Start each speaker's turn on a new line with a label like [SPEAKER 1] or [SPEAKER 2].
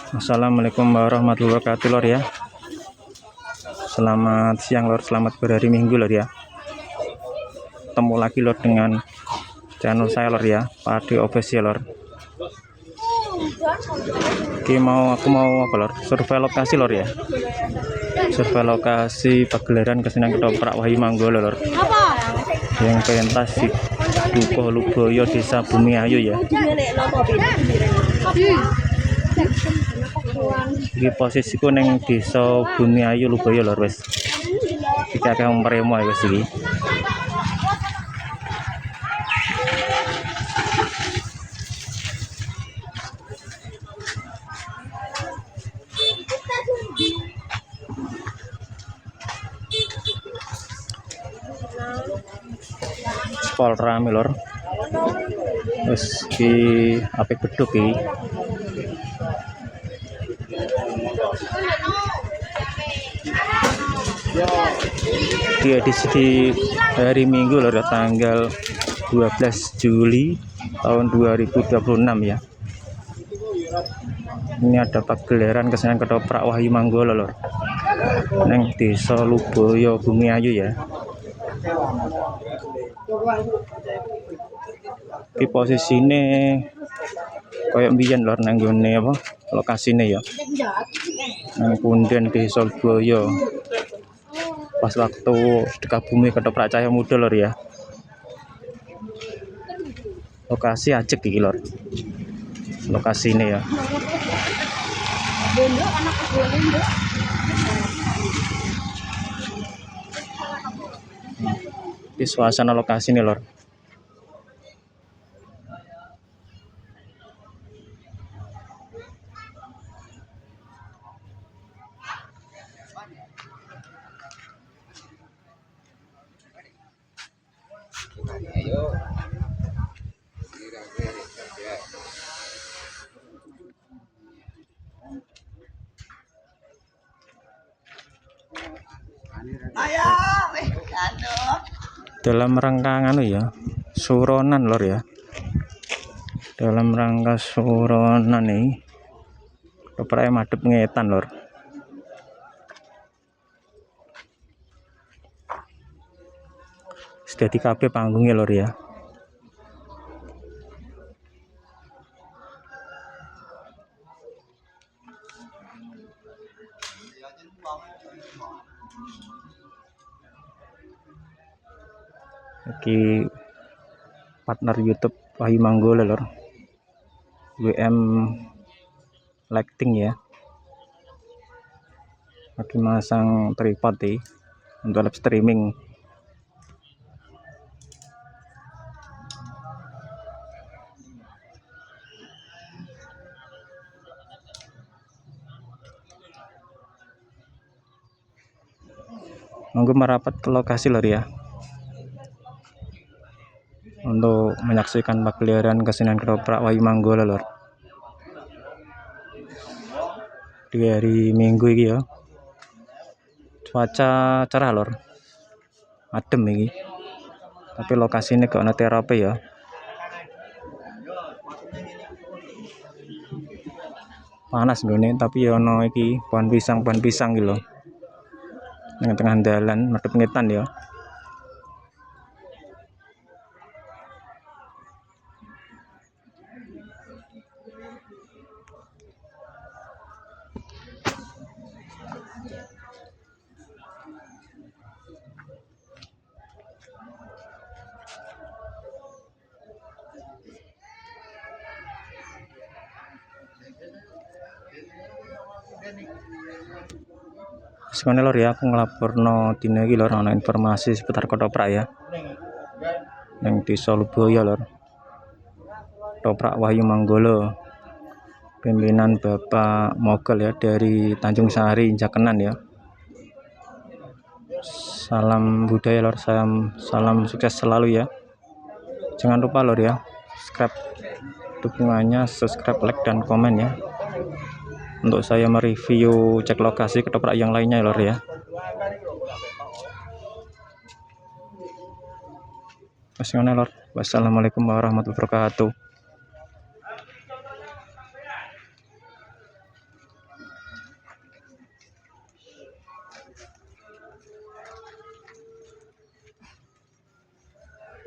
[SPEAKER 1] Assalamualaikum warahmatullahi wabarakatuh lor ya. Selamat siang lor, selamat berhari Minggu lor ya. Ketemu lagi lor dengan channel saya lor ya, Pade Official lor. Oke, aku mau apa lor? Survei lokasi lor ya. Survei lokasi pagelaran kesenian ketoprak Wahyu Manggolo lor. Yang pentas di Dukuh Luboyo, Desa Bumi Ayu ya. Di posisiku neng Desa Bumi Ayu Luboyo lor wes. Kita akan meremo ya wes iki. Spol rame lor. Wes di apik beduk iki. Di edisi di hari Minggu lor, tanggal 12 Juli tahun 2026 ya. Ini ada pagelaran kesenian ketoprak Wahyu Manggolo lor, neng Desa Luboyo Bumi Ayu ya. Di posisi ini kayak mbiyen lor, nang gone apa lokasine ya, nang punden Desa Luboyo pas waktu dekat bumi ketoprak Cahaya Muda lor ya. Lokasi ajek iki lor, lokasi ini ya. Di suasana lokasi ini lor. Dalam rangka ya, suronan lor ya. Dalam rangka suronan nih, ketoprak madep ngetan lor. Sudah di KB panggungnya lor ya. Iki partner YouTube Wahyu Manggolo lor, WM Lighting ya. Lagi masang tripod untuk live streaming. Monggo merapat ke lokasi lor ya, untuk menyaksikan pagelaran kesenian ketoprak Wahyu Manggolo lor di hari Minggu ini ya. Cuaca cerah lor, adem ini, tapi lokasi ini gak ada terapi ya. Panas nih, tapi ya ono iki pohon pisang gitu loh, yang tengah jalan madep ngetan ya. Sekarang lor ya, aku ngelaporno dina iki lor, ana informasi seputar ketoprak ya, yang di Luboyo lor. Ketoprak Wahyu Manggolo, pimpinan Bapak Mogol ya, dari Tanjung Sari Jakenan ya. Salam budaya lor, salam sukses selalu ya. Jangan lupa lor ya, subscribe, dukungannya subscribe, like dan komen ya, untuk saya mereview cek lokasi ketoprak yang lainnya lor ya. Lor. Wassalamualaikum warahmatullahi wabarakatuh.